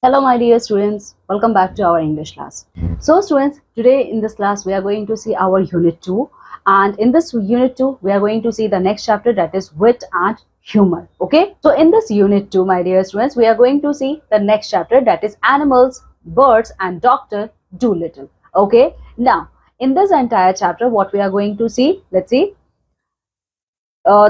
Hello, my dear students. Welcome back to our English class. So, students, today in this class, we are going to see our Unit 2. And in this Unit 2, we are going to see the next chapter, that is Wit and Humor. Okay. So, in this Unit 2, my dear students, we are going to see the next chapter, that is Animals, Birds, and Dr. Dolittle. Okay. Now, in this entire chapter, what we are going to see, let's see.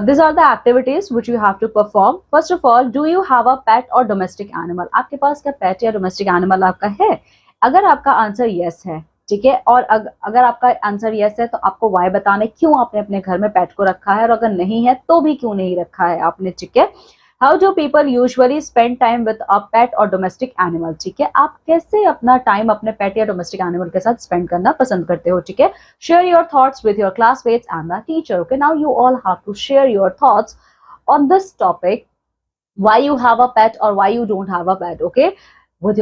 These are the activities which you have to perform. First of all, do you have a pet or domestic animal? आपके पास क्या pet या domestic animal आपका है? अगर आपका answer yes है, ठीक है, और अगर आपका आंसर yes है तो आपको why बताना है, क्यों आपने अपने घर में pet को रखा है, और अगर नहीं है तो भी क्यों नहीं रखा है आपने, ठीक है. How do people usually spend time with a pet or domestic animal? ठीक है, आप कैसे अपना टाइम अपने पेट या डोमेस्टिक एनिमल के साथ स्पेंड करना पसंद करते हो, ठीक है. Share your thoughts with your classmates and the teacher. Okay, now you all have to share your thoughts on this topic, why you have a pet or why you don't have a pet, okay, with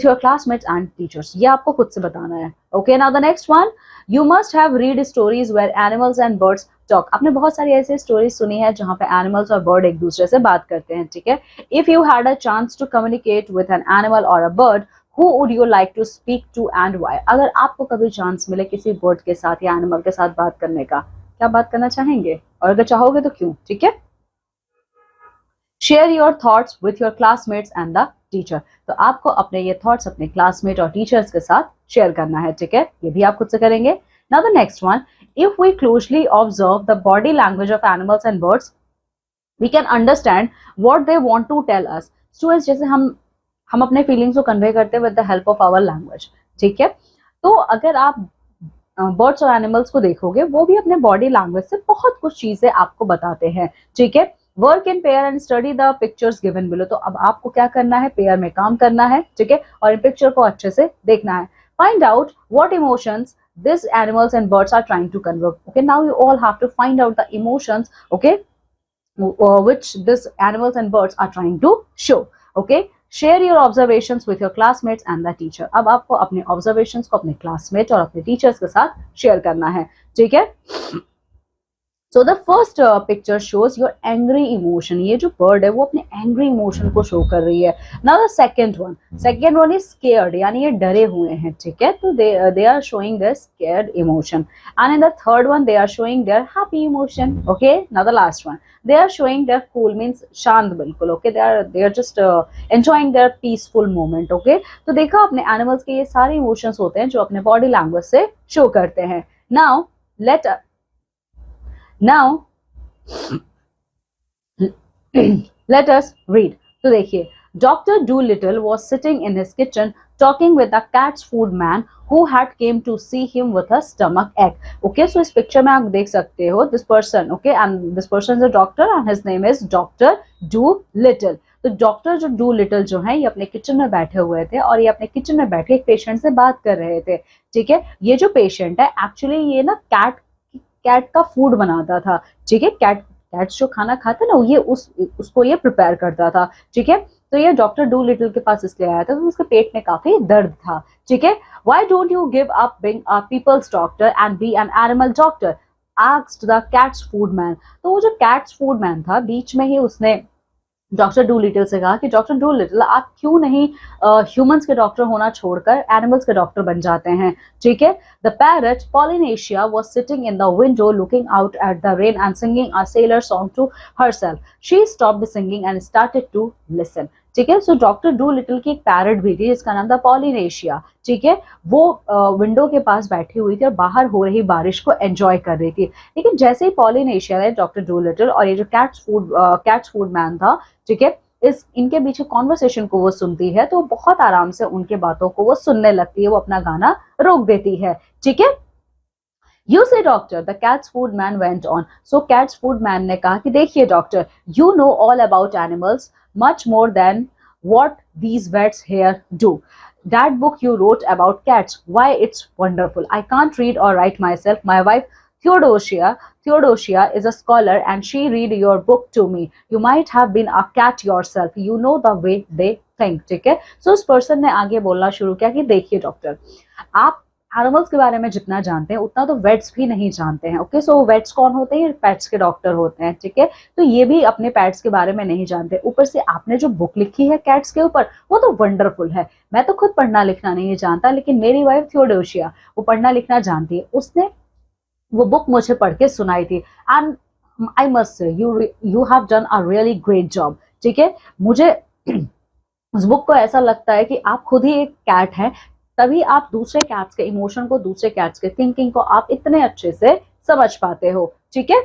your classmates and teachers. ये आपको खुद से बताना है. Okay, now the next one, you must have read stories where animals and birds talk. आपने बहुत सारी ऐसी स्टोरीज सुनी है जहाँ पे एनिमल्स और बर्ड एक दूसरे से बात करते हैं, ठीक है. If you had a chance to communicate with an animal or a bird, who would you like to speak to and why? अगर आपको कभी चांस मिले किसी बर्ड के साथ या एनिमल के साथ बात करने का, क्या बात करना चाहेंगे, और अगर चाहोगे तो क्यों, ठीक है. Share your thoughts with your classmates and the teacher. तो आपको अपने ये थॉट्स अपने क्लासमेट और टीचर्स के साथ शेयर करना है, ठीक है. ये भी आप खुद से करेंगे. Now the next one, if we closely observe the body language of animals and birds, we can understand what they want to tell us. Students, जैसे हम अपने फीलिंग्स को कन्वे करते हैं with the help of our language, ठीक है. तो अगर आप बर्ड्स और एनिमल्स को देखोगे, वो भी अपने बॉडी लैंग्वेज से बहुत कुछ चीजें आपको बताते हैं, ठीक है. Work in pair and study the pictures given below. तो अब आपको क्या करना है, पेयर में काम करना है, ठीक है, और इन पिक्चर को अच्छे से देखना है. Find out what emotions this animals and birds are trying to convey. Okay, now you all have to find out the emotions, okay, which this animals and birds are trying to show. Okay, share your observations with your classmates and the teacher. अब आपको अपने observations को अपने classmate और अपने teachers के साथ share करना है, ठीक है. So the first picture shows your angry emotion. ये जो bird है वो अपने angry emotion को show कर रही है. Now the second one is scared, यानी ये डरे हुए हैं, ठीक है. तो they are showing their scared emotion. And in the third one they are showing their happy emotion. Okay, now the last one, they are showing their cool, means शांत बिल्कुल. Okay, they are just enjoying their peaceful moment. Okay, तो देखा अपने animals के ये सारे emotions होते हैं जो अपने body language से show करते हैं. Now let us read. तो देखिए, Dr. Dolittle was sitting in his kitchen talking with a cat's food man who had came to see him with a stomach ache. Okay, so इस picture में आप देख सकते हो this person, okay, and this person is a doctor and his name is Dr. Dolittle. तो doctor जो Dolittle जो है ये अपने किचन में बैठे हुए थे और ये अपने किचन में बैठे एक पेशेंट से बात कर रहे थे, ठीक है. ये जो पेशेंट है एक्चुअली ये ना कैट का फूड बनाता था, ठीक है. कैट्स जो खाना खाते ना, ये उसको ये प्रिपेयर करता था, ठीक है. तो ये डॉक्टर डूलिटल के पास इसलिए आया था, तो उसके पेट में काफी दर्द था, ठीक है. Why don't you give up being a people's doctor and be an animal doctor, asked the cat's food man. तो वो जो कैट्स फूड मैन था, बीच में ही उसने डॉक्टर डूलिटल से कहा कि डॉक्टर डूलिटल, आप क्यों नहीं ह्यूमंस के डॉक्टर होना छोड़कर एनिमल्स के डॉक्टर बन जाते हैं, ठीक है. The parrot Polynesia was sitting in the window looking out at the rain and singing a sailor song to herself. She stopped singing and started to listen, ठीक है. सो डॉक्टर डूलिटल की एक parrot भी थी जिसका नाम था Polynesia, ठीक है. वो विंडो के पास बैठी हुई थी और बाहर हो रही बारिश को एंजॉय कर रही थी. लेकिन जैसे ही पॉलिनेशिया है, डॉक्टर डूलिटल और ये जो कैट्स फूड मैन था, ठीक है, इनके बीच कॉन्वर्सेशन को वो सुनती है तो बहुत आराम से उनके बातों को वो सुनने लगती है, वो अपना गाना रोक देती है, ठीक है. यू से doctor, the cat's food man went on. So cats food man ने कहा कि देखिए doctor, you know all about animals much more than what these vets here do. That book you wrote about cats, why it's wonderful. I can't read or write myself. My wife Theodosia is a scholar and she read your book to me. You might have been a cat yourself. You know the way they think, ठीक है. So उस person ने आगे बोलना शुरू किया कि देखिए डॉक्टर, आप एनिमल्स के बारे में जितना जानते हैं उतना तो वेट्स भी नहीं जानते हैं। ओके, सो वेट्स कौन होते हैं? पेट्स के डॉक्टर होते हैं, ठीक है। तो ये भी अपने पेट्स के बारे में नहीं जानते। ऊपर से आपने जो बुक लिखी है कैट्स के ऊपर, वो तो वंडरफुल है। मैं तो खुद पढ़ना लिखना नहीं जानता, लेकिन मेरी वाइफ थियोडोसिया वो पढ़ना लिखना जानती है। उसने वो बुक मुझे पढ़ के सुनाई थी, and I must say you have done a really great job, ठीक है। मुझे उस बुक को ऐसा लगता है कि आप खुद ही एक कैट हैं, तभी आप दूसरे कैट्स के इमोशन को, दूसरे कैट्स के थिंकिंग को आप इतने अच्छे से समझ पाते हो, ठीक है।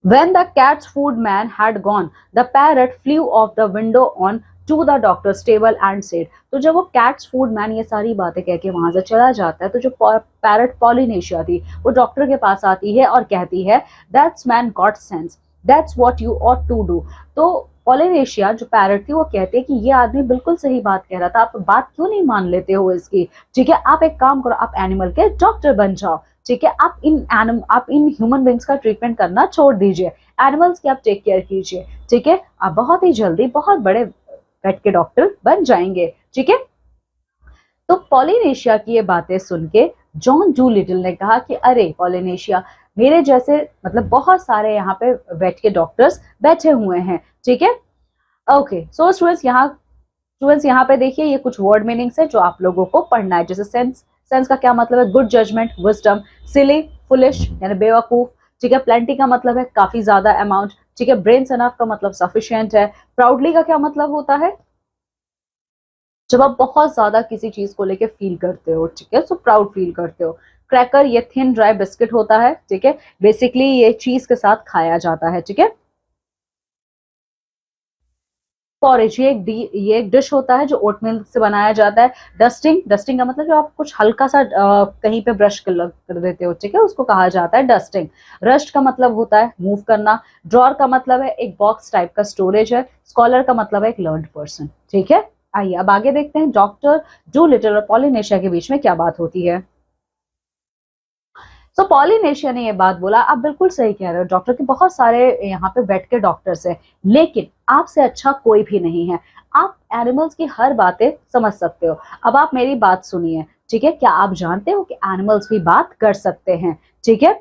When the cat's food man had gone, the parrot flew off the window on to the doctor's table and said, तो जब वो कैट्स फूड मैन ये सारी बातें कह के वहां से चला जाता है, तो जो पैरट पॉलिनेशिया थी वो डॉक्टर के पास आती है और कहती है, that's man got sense, that's what you ought to do. तो पॉलिनेशिया जो पैरट थी वो कहती है कि ये आदमी बिल्कुल सही बात कह रहा था, आप बात क्यों नहीं मान लेते हो इसकी, ठीक है। आप एक काम करो, आप एनिमल के डॉक्टर बन जाओ, ठीक है। आप इन ह्यूमन बींग्स का ट्रीटमेंट करना छोड़ दीजिए, एनिमल्स की आप टेक केयर कीजिए, ठीक है। आप बहुत ही जल्दी बहुत बड़े पेट के डॉक्टर बन जाएंगे, ठीक है। तो पॉलिनेशिया की ये बातें सुन के जॉन डूलिटल ने कहा कि अरे पॉलिनेशिया, मेरे जैसे मतलब बहुत सारे यहाँ पे वेट के डॉक्टर्स बैठे हुए हैं, ठीक है। ओके, सो स्टूडेंट्स यहाँ पे देखिए, ये कुछ वर्ड मीनिंग्स है जो आप लोगों को पढ़ना है। जैसे सेंस का क्या मतलब है? Good judgement, wisdom. Silly, foolish यानी बेवकूफ, ठीक है। प्लेंटी का मतलब है काफी ज्यादा अमाउंट, ठीक है। ब्रेन्स एनफ का मतलब सफिशिएंट है। प्राउडली का क्या मतलब होता है? जब आप बहुत ज्यादा किसी चीज को लेके फील करते हो, ठीक है, सो प्राउड फील करते हो। क्रैकर ये थिन ड्राई बिस्किट होता है, ठीक है। बेसिकली ये चीज के साथ खाया जाता है, ठीक है। पॉरेज ये एक डिश होता है जो ओट मिल्क से बनाया जाता है। डस्टिंग का मतलब जो आप कुछ हल्का सा कहीं पे ब्रश कर देते हो, ठीक है, उसको कहा जाता है डस्टिंग। रस्ट का मतलब होता है मूव करना। ड्रॉर का मतलब है एक बॉक्स टाइप का स्टोरेज है। स्कॉलर का मतलब है एक लर्नड पर्सन, ठीक है। आइए अब आगे देखते हैं डॉक्टर डूलिटल और पॉलिनेशिया के बीच में क्या बात होती है। तो पॉलिनेशिया ने ये बात बोला, आप बिल्कुल सही कह रहे हो डॉक्टर के बहुत सारे यहाँ पे वेट के डॉक्टर्स हैं, लेकिन आपसे अच्छा कोई भी नहीं है। आप एनिमल्स की हर बातें समझ सकते हो। अब आप मेरी बात सुनिए, ठीक है। क्या आप जानते हो कि एनिमल्स भी बात कर सकते हैं, ठीक है।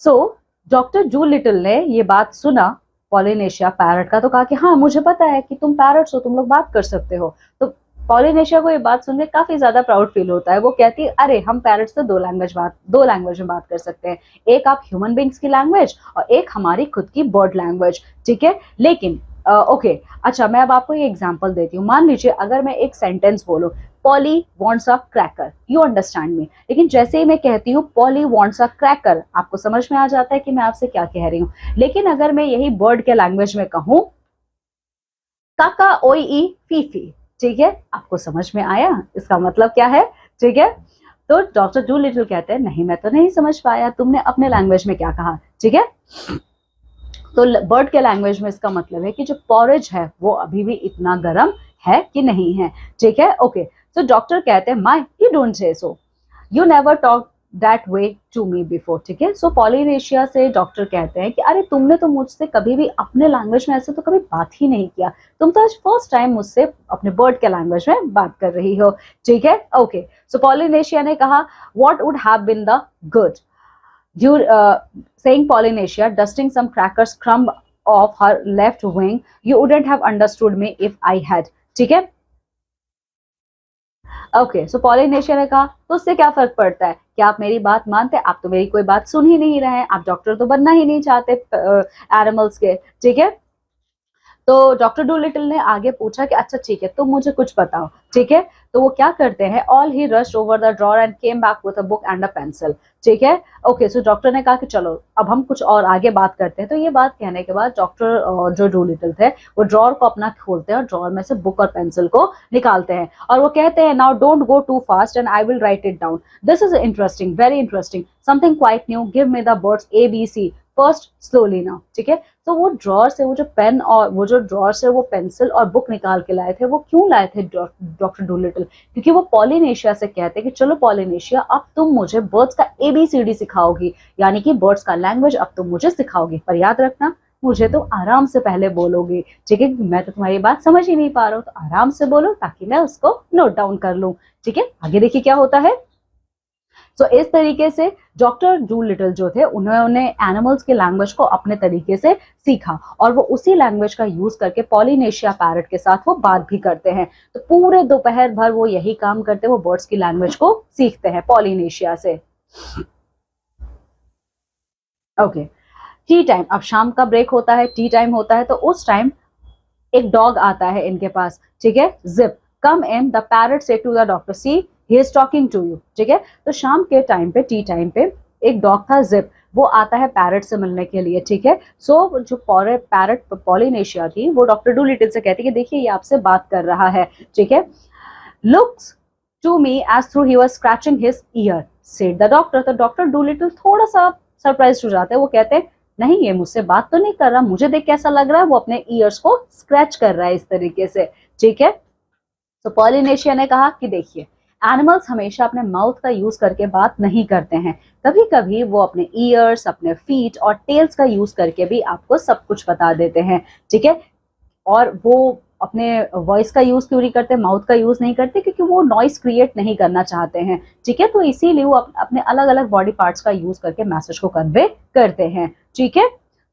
सो डॉक्टर डूलिटल ने ये बात सुना पॉलिनेशिया पैरट का, तो कहा कि हाँ मुझे पता है कि तुम पैरट्स हो, तुम लोग बात कर सकते हो। तो पॉलिनेशिया को ये बात सुनकर काफी ज्यादा प्राउड फील होता है। वो कहती है अरे हम पैरट्स से दो लैंग्वेज में बात कर सकते हैं, एक आप ह्यूमन बींग्स की लैंग्वेज और एक हमारी खुद की बर्ड लैंग्वेज, ठीक है। लेकिन ओके, अच्छा मैं अब आपको ये एग्जांपल देती हूँ। मान लीजिए अगर मैं एक सेंटेंस बोलूँ, poly wants a cracker, you understand me. लेकिन जैसे ही मैं कहती हूँ पॉली वांट्स अ क्रैकर, आपको समझ में आ जाता है कि मैं आपसे क्या कह रही हूँ। लेकिन अगर मैं यही बर्ड के लैंग्वेज में कहूँ, काका ओई ई फीफी, ठीक है, आपको समझ में आया इसका मतलब क्या है, ठीक है। तो डॉक्टर डूलिटल कहते हैं नहीं मैं तो नहीं समझ पाया, तुमने अपने लैंग्वेज में क्या कहा, ठीक है। तो बर्ड के लैंग्वेज में इसका मतलब है कि जो पॉरेज है वो अभी भी इतना गर्म है कि नहीं है, ठीक है। ओके, सो डॉक्टर कहते हैं my you don't say so, you never talk that way to me before, ठीक है। सो पॉलिनेशिया से डॉक्टर कहते हैं कि अरे तुमने तो मुझसे कभी भी अपने लैंग्वेज में ऐसे तो कभी बात ही नहीं किया, तुम तो आज फर्स्ट टाइम मुझसे अपने बर्ड के लैंग्वेज में बात कर रही हो, ठीक है। ओके, सो पॉलिनेशिया ने कहा what would have been the good, you saying Polynesia dusting some crackers crumb off her left wing, you wouldn't have understood me if I had, ठीक है। ओके, सो पॉलिनेशिया ने कहा तो उससे क्या फर्क पड़ता है, क्या आप मेरी बात मानते हैं? आप तो मेरी कोई बात सुन ही नहीं रहे हैं, आप डॉक्टर तो बनना ही नहीं चाहते एनिमल्स के, ठीक है। तो डॉक्टर डूलिटल ने आगे पूछा कि अच्छा ठीक है तुम मुझे कुछ बताओ, ठीक है। तो वो क्या करते हैं, all he rushed over the drawer and came back with a book and a pencil, ठीक है। ओके, सो डॉक्टर ने कहा कि चलो अब हम कुछ और आगे बात करते हैं। तो ये बात कहने के बाद डॉक्टर जो डूलिटल थे वो ड्रॉर को अपना खोलते हैं और ड्रॉर में से बुक और पेंसिल को निकालते हैं और वो कहते हैं now don't go too fast and I will write it down, this is interesting, very interesting, something quite new, give me the words ABC first slowly now, ठीक है। तो वो ड्रॉर से वो जो पेन और वो जो ड्रॉर से वो पेंसिल और बुक निकाल के लाए थे, वो क्यों लाए थे डॉक्टर डूलिटल? क्योंकि वो पॉलिनेशिया से कहते कि चलो पॉलिनेशिया अब तुम मुझे बर्ड्स का ABCD सिखाओगी, यानी कि बर्ड्स का लैंग्वेज अब तुम मुझे सिखाओगी। पर याद रखना मुझे तो आराम से पहले बोलोगे, ठीक है, मैं तो तुम्हारी बात समझ ही नहीं पा रहा हूँ, तो आराम से बोलो ताकि मैं उसको नोट डाउन कर लूँ, ठीक है। आगे देखिए क्या होता है। तो इस तरीके से डॉक्टर डूलिटल जो थे उन्होंने एनिमल्स की लैंग्वेज को अपने तरीके से सीखा और वो उसी लैंग्वेज का यूज करके पॉलिनेशिया पैरट के साथ वो बात भी करते हैं। तो पूरे दोपहर भर वो यही काम करते हैं, वो बर्ड्स की लैंग्वेज को सीखते हैं पॉलिनेशिया से। ओके, टी टाइम, अब शाम का ब्रेक होता है, टी टाइम होता है, तो उस टाइम एक डॉग आता है इनके पास, ठीक है, zip, come in, the parrot से to the doctor, see he is talking to you, ठीक है। तो शाम के टाइम पे, टी टाइम पे, एक डॉग था जिप, वो आता है पैरट से मिलने के लिए, ठीक है। सो जो पैरट पॉलिनेशिया थी वो डॉक्टर डूलिटल से कहती है कि देखिए ये आपसे बात कर रहा है, ठीक है। Looks to me as though he was scratching his ear, said the doctor. तो डॉक्टर डूलिटल थोड़ा सा सरप्राइज हो जाते हैं, वो कहते हैं नहीं ये मुझसे बात तो नहीं कर रहा, मुझे देख कैसा लग रहा है वो अपने ईयर्स को स्क्रैच कर रहा है इस तरीके से, ठीक है। तो पॉलिनेशिया ने कहा कि देखिए एनिमल्स हमेशा अपने माउथ का यूज करके बात नहीं करते हैं, कभी कभी वो अपने ईयर्स, अपने फीट और टेल्स का यूज करके भी आपको सब कुछ बता देते हैं, ठीक है। और वो अपने वॉइस का यूज क्यों नहीं करते, माउथ का यूज नहीं करते, क्योंकि वो नॉइस क्रिएट नहीं करना चाहते हैं, ठीक है। तो इसीलिए वो अपने अलग अलग बॉडी पार्ट्स का यूज करके मैसेज को कन्वे करते हैं, ठीक है।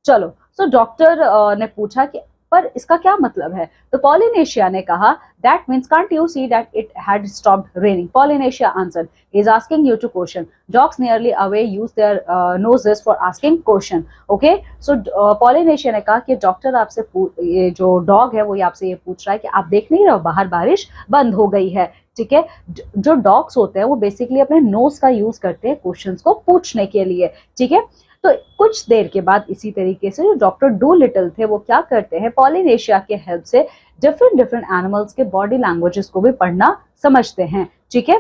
चलो, सो डॉक्टर ने पूछा कि पर इसका क्या मतलब है। तो पॉलिनेशिया ने कहा that means can't you see that it had stopped raining. Polynesia answered he is asking you to question, dogs nearly away use their noses for asking question. Okay, so Polynesia ने कहा कि doctor आपसे ये जो dog है वो आपसे ये पूछ रहा है कि आप देख नहीं रहे हो बाहर बारिश बंद हो गई है, ठीक है। जो डॉग्स होते हैं वो बेसिकली अपने नोज का यूज करते हैं क्वेश्चंस को पूछने के लिए, ठीक है। तो कुछ देर के बाद इसी तरीके से जो डॉक्टर डूलिटल थे वो क्या करते हैं, पॉलिनेशिया के हेल्प से डिफरेंट डिफरेंट एनिमल्स के बॉडी लैंग्वेजेस को भी पढ़ना समझते हैं, ठीक है।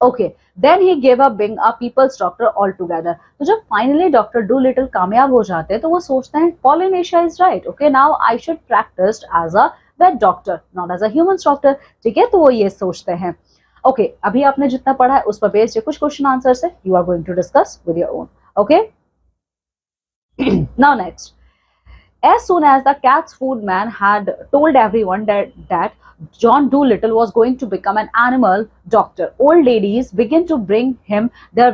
Okay, then he give up being a people's doctor altogether. तो जब फाइनली डॉक्टर डूलिटल कामयाब हो जाते हैं तो वो सोचते हैं Polynesia is right, okay now I should practise as a vet doctor not as a human doctor, ठीक है। तो वो ये सोचते हैं। ओके, अभी आपने जितना पढ़ा है उस पर बेस्ड कुछ क्वेश्चन आंसर है you are going to discuss with your own, okay. Now next, as soon as the cat's food man had told everyone that John Dolittle was going to become an animal doctor, old ladies began to bring him their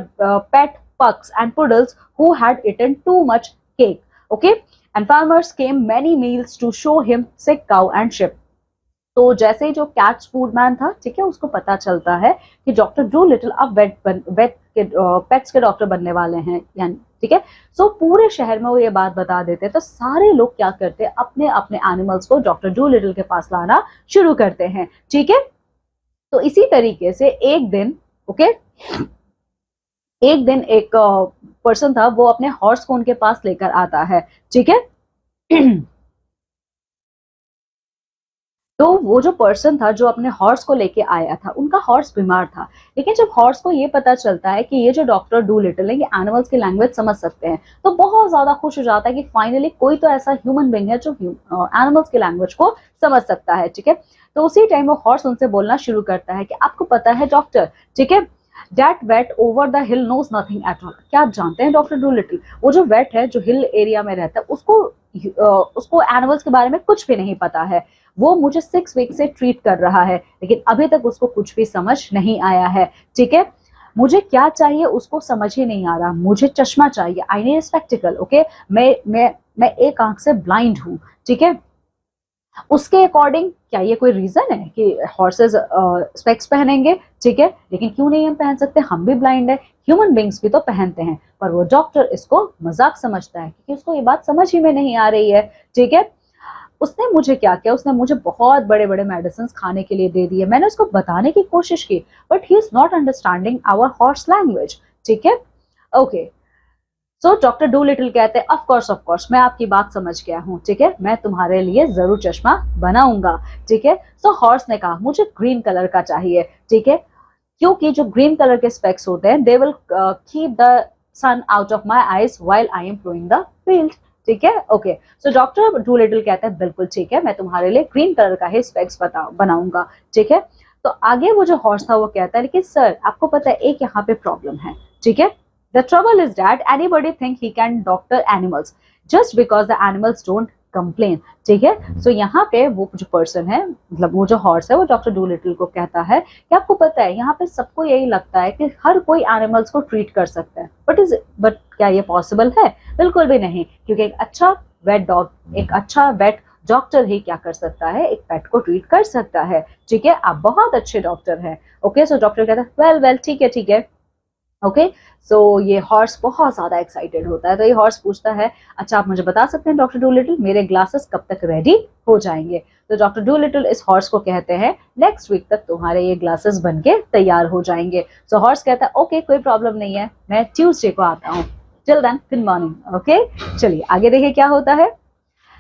pet pugs and poodles who had eaten too much cake. Okay, and farmers came many meals to show him sick cow and sheep. तो जैसे ही जो cats food man था, ठीक है, उसको पता चलता है कि डॉक्टर डूलिटल अब वेट के पेट्स के डॉक्टर बनने वाले हैं, यानी ठीक है। सो पूरे शहर में वो ये बात बता देते हैं, तो सारे लोग क्या करते हैं अपने अपने एनिमल्स को डॉक्टर डूलिटल के पास लाना शुरू करते हैं, ठीक है। तो इसी तरीके से एक दिन, ओके, एक दिन एक पर्सन था वो अपने हॉर्स को उनके पास लेकर आता है, ठीक है। तो वो जो पर्सन था जो अपने हॉर्स को लेके आया था, उनका हॉर्स बीमार था, लेकिन जब हॉर्स को ये पता चलता है कि ये जो डॉक्टर डूलिटल है ये एनिमल्स की लैंग्वेज समझ सकते हैं, तो बहुत ज्यादा खुश हो जाता है कि फाइनली कोई तो ऐसा ह्यूमन बीइंग है जो एनिमल्स की लैंग्वेज को समझ सकता है, ठीक है। तो उसी टाइम वो हॉर्स उनसे बोलना शुरू करता है कि आपको पता है डॉक्टर, ठीक है, that vet over the hill knows nothing at all. क्या आप जानते हैं डॉक्टर डूलिटल, वो जो वेट है जो हिल एरिया में रहता है उसको एनिमल्स के बारे में कुछ भी नहीं पता है, वो मुझे 6 वीक से ट्रीट कर रहा है लेकिन अभी तक उसको कुछ भी समझ नहीं आया है, ठीक है। मुझे क्या चाहिए उसको समझ ही नहीं आ रहा, मुझे चश्मा चाहिए, आई नीड स्पेक्टिकल, ओके, मैं एक आंख से ब्लाइंड हूँ, ठीक है। उसके अकॉर्डिंग क्या ये कोई रीजन है कि हॉर्सेस स्पेक्स पहनेंगे, ठीक है, लेकिन क्यों नहीं हम पहन सकते, हम भी ब्लाइंड है, ह्यूमन बींग्स भी तो पहनते हैं। पर वो डॉक्टर इसको मजाक समझता है क्योंकि उसको ये बात समझ ही में नहीं आ रही है, ठीक है। उसने मुझे क्या किया, उसने मुझे बहुत बड़े बड़े मेडिसिन खाने के लिए दे दिए, मैंने उसको बताने की कोशिश की but he is not understanding our horse language, ठीक है। ओके, सो डॉक्टर डूलिटल कहते हैं ऑफ कोर्स मैं आपकी बात समझ गया हूँ, ठीक है, मैं तुम्हारे लिए जरूर चश्मा बनाऊंगा, ठीक है। सो हॉर्स ने कहा मुझे ग्रीन कलर का चाहिए, ठीक है, क्योंकि जो ग्रीन कलर के स्पेक्स होते हैं they will keep the sun out of my eyes while I am ploughing the field, ठीक है। ओके, सो डॉक्टर डूलिटल कहते हैं बिल्कुल ठीक है, मैं तुम्हारे लिए ग्रीन कलर का ही स्पेक्स बनाऊंगा, ठीक है। तो आगे वो जो हॉर्स था वो कहता है लेकिन सर आपको पता है एक यहाँ पे प्रॉब्लम है, ठीक है। The trouble is that anybody think he can doctor animals, just because the animals don't complain, ठीक है। सो यहाँ पे वो जो पर्सन है, मतलब वो जो हॉर्स है, वो डॉक्टर डूलिटल को कहता है कि आपको पता है यहाँ पे सबको यही लगता है कि हर कोई एनिमल्स को ट्रीट कर सकता है, बट क्या ये पॉसिबल है? बिल्कुल भी नहीं, क्योंकि एक अच्छा वेट डॉक्टर ही क्या कर सकता है, एक पेट को ट्रीट कर सकता है, ठीक है। आप बहुत अच्छे डॉक्टर हैं। ओके, सो डॉक्टर कहता है वेल ठीक है। ओके, सो ये हॉर्स बहुत ज्यादा एक्साइटेड होता है। तो ये हॉर्स पूछता है, अच्छा आप मुझे बता सकते हैं डॉक्टर डूलिटल, मेरे ग्लासेस कब तक रेडी हो जाएंगे? तो डॉक्टर डूलिटल इस हॉर्स को कहते हैं नेक्स्ट वीक तक तुम्हारे ये ग्लासेस बनके तैयार हो जाएंगे। सो हॉर्स कहता है ओके, कोई प्रॉब्लम नहीं है, मैं ट्यूसडे को आता हूँ। Till then good morning. Okay, चलिए आगे देखिए क्या होता है।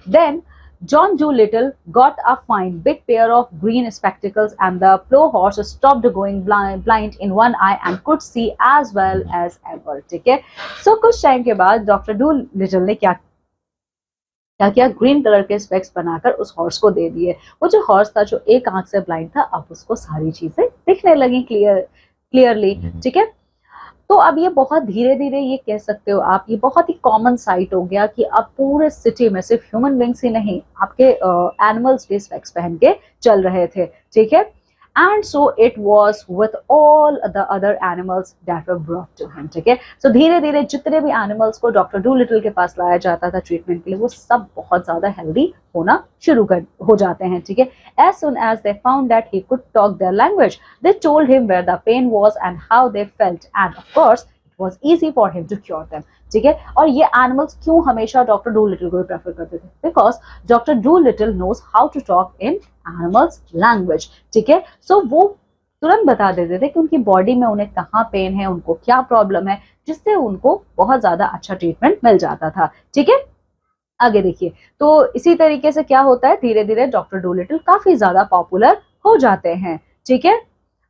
Then John Dolittle got a fine big pair of green spectacles, and the plough horse stopped going blind in one eye and could see as well as ever, ठीक है। So कुछ time के बाद डॉक्टर डूलिटल ने क्या किया, green colour के specs बनाकर उस हॉर्स को दे दिए। वो जो हॉर्स था, जो एक आंख से ब्लाइंड था, अब उसको सारी चीजें दिखने लगी क्लियरली, ठीक है। तो अब ये बहुत धीरे धीरे, ये कह सकते हो आप, ये बहुत ही कॉमन साइट हो गया कि अब पूरे सिटी में सिर्फ ह्यूमन बींग्स ही नहीं, आपके एनिमल्स भी स्पेक्स पहन के चल रहे थे, ठीक है। And so it was with all the other animals that were brought to him, ठीक है। सो धीरे धीरे जितने भी एनिमल्स को डॉक्टर डूलिटल के पास लाया जाता था ट्रीटमेंट के लिए, वो सब बहुत ज्यादा हेल्दी होना हो जाते हैं, ठीक है। As soon as they found that he could talk their language, they told him where the pain was and how they felt, and of course it was easy for him to cure them, ठीक है। और ये animals क्यों हमेशा doctor Dolittle को prefer करते थे? Because doctor Dolittle knows how to talk in animals language, ठीक है। सो वो तुरंत बता देते थे कि उनकी बॉडी में उन्हें कहाँ पेन है, उनको क्या प्रॉब्लम है, जिससे उनको बहुत ज्यादा अच्छा ट्रीटमेंट मिल जाता था, ठीक है। आगे देखिए, तो इसी तरीके से क्या होता है, धीरे धीरे डॉक्टर डूलिटल काफी ज्यादा पॉपुलर हो जाते हैं, ठीक है।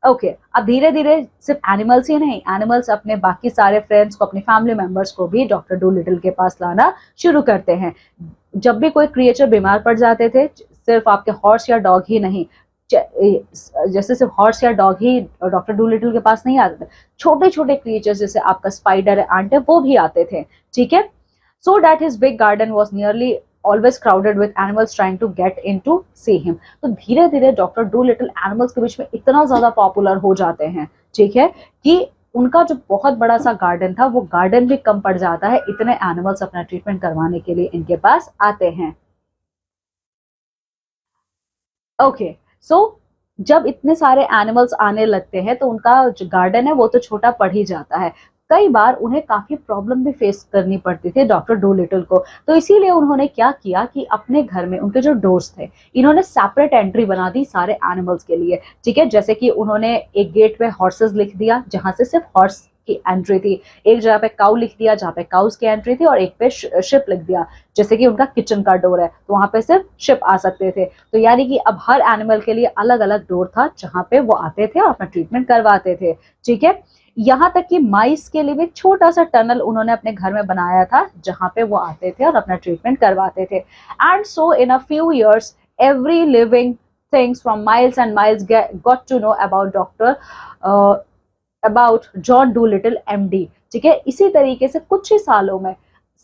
ओके, अब धीरे धीरे सिर्फ एनिमल्स ही नहीं, एनिमल्स अपने बाकी सारे फ्रेंड्स को, अपनी फैमिली मेंबर्स को भी डॉक्टर डूलिटल के पास लाना शुरू करते हैं। जब भी कोई क्रिएचर बीमार पड़ जाते थे, सिर्फ आपके हॉर्स या डॉग ही नहीं, जैसे सिर्फ हॉर्स या डॉग ही डॉक्टर डूलिटल के पास नहीं आते थे, छोटे छोटे क्रिएचर्स जैसे आपका स्पाइडर है, आंट है, वो भी आते थे, ठीक है। So that his big garden was nearly always crowded with animals trying to get in to see him. तो धीरे धीरे डॉक्टर डूलिटल एनिमल्स के बीच में इतना ज्यादा पॉपुलर हो जाते हैं, ठीक है, कि उनका जो बहुत बड़ा सा गार्डन था, वो गार्डन भी कम पड़ जाता है, इतने एनिमल्स अपना ट्रीटमेंट करवाने के लिए इनके पास आते हैं। ओके, सो जब इतने सारे एनिमल्स आने लगते हैं, तो उनका जो गार्डन है वो तो छोटा पड़ ही जाता है। कई बार उन्हें काफी प्रॉब्लम भी फेस करनी पड़ती थी डॉक्टर डूलिटल को। तो इसीलिए उन्होंने क्या किया कि अपने घर में उनके जो डोर्स थे, इन्होंने सेपरेट एंट्री बना दी सारे एनिमल्स के लिए, ठीक है। जैसे कि उन्होंने एक गेट पे हॉर्सेस लिख दिया, जहां से सिर्फ हॉर्स की एंट्री थी, एक जगह पे काउ लिख दिया जहाँ पे काउस की एंट्री थी, और एक पे शिप लिख दिया, जैसे कि उनका किचन का डोर है, तो वहां पे सिर्फ शिप आ सकते थे। तो यानी कि अब हर एनिमल के लिए अलग अलग डोर था, जहाँ पे वो आते थे और अपना ट्रीटमेंट करवाते थे, ठीक है। यहाँ तक कि माइस के लिए भी छोटा सा टनल उन्होंने अपने घर में बनाया था, जहाँ पे वो आते थे और अपना ट्रीटमेंट करवाते थे। And so in a few years every living things from miles and miles got to know about John Dolittle MD, ठीक है। इसी तरीके से कुछ ही सालों में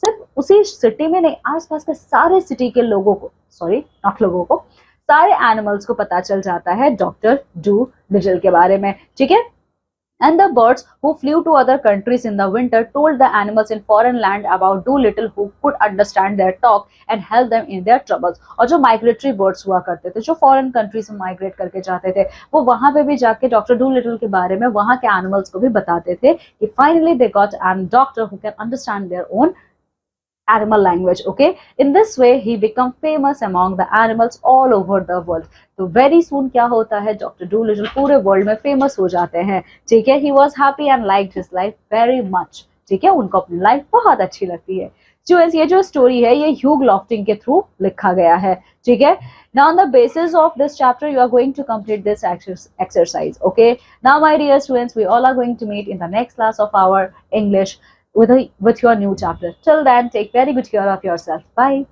सिर्फ उसी सिटी में नहीं, आसपास के सारे सिटी के लोगों को, सारे एनिमल्स को पता चल जाता है डॉक्टर डूलिटल के बारे में, ठीक है। And the birds who flew to other countries in the winter told the animals in foreign land about Dolittle, who could understand their talk and help them in their troubles. और जो migratory birds हुआ करते थे, जो foreign countries में migrate करके जाते थे, वो वहां पे भी जाके डॉक्टर डूलिटल के बारे में वहां के एनिमल्स को भी बताते थे कि finally they got an doctor who can understand their own animal language. Okay, in this way he become famous among the animals all over the world. तो very soon क्या होता है, डॉक्टर डूलिटल पूरे वर्ल्ड में famous हो जाते हैं, ठीक है। he was happy and liked his life very much, ठीक है, उनको अपनी लाइफ बहुत अच्छी लगती है। स्टूडेंट्स, ये जो स्टोरी है ये ह्यूग लॉफ्टिंग के थ्रू लिखा गया है, ठीक है। Now on the basis of this chapter you are going to complete this exercise. Okay, now my dear students, we all are going to meet in the next class of our English with your new chapter. Till then, take very good care of yourself. Bye.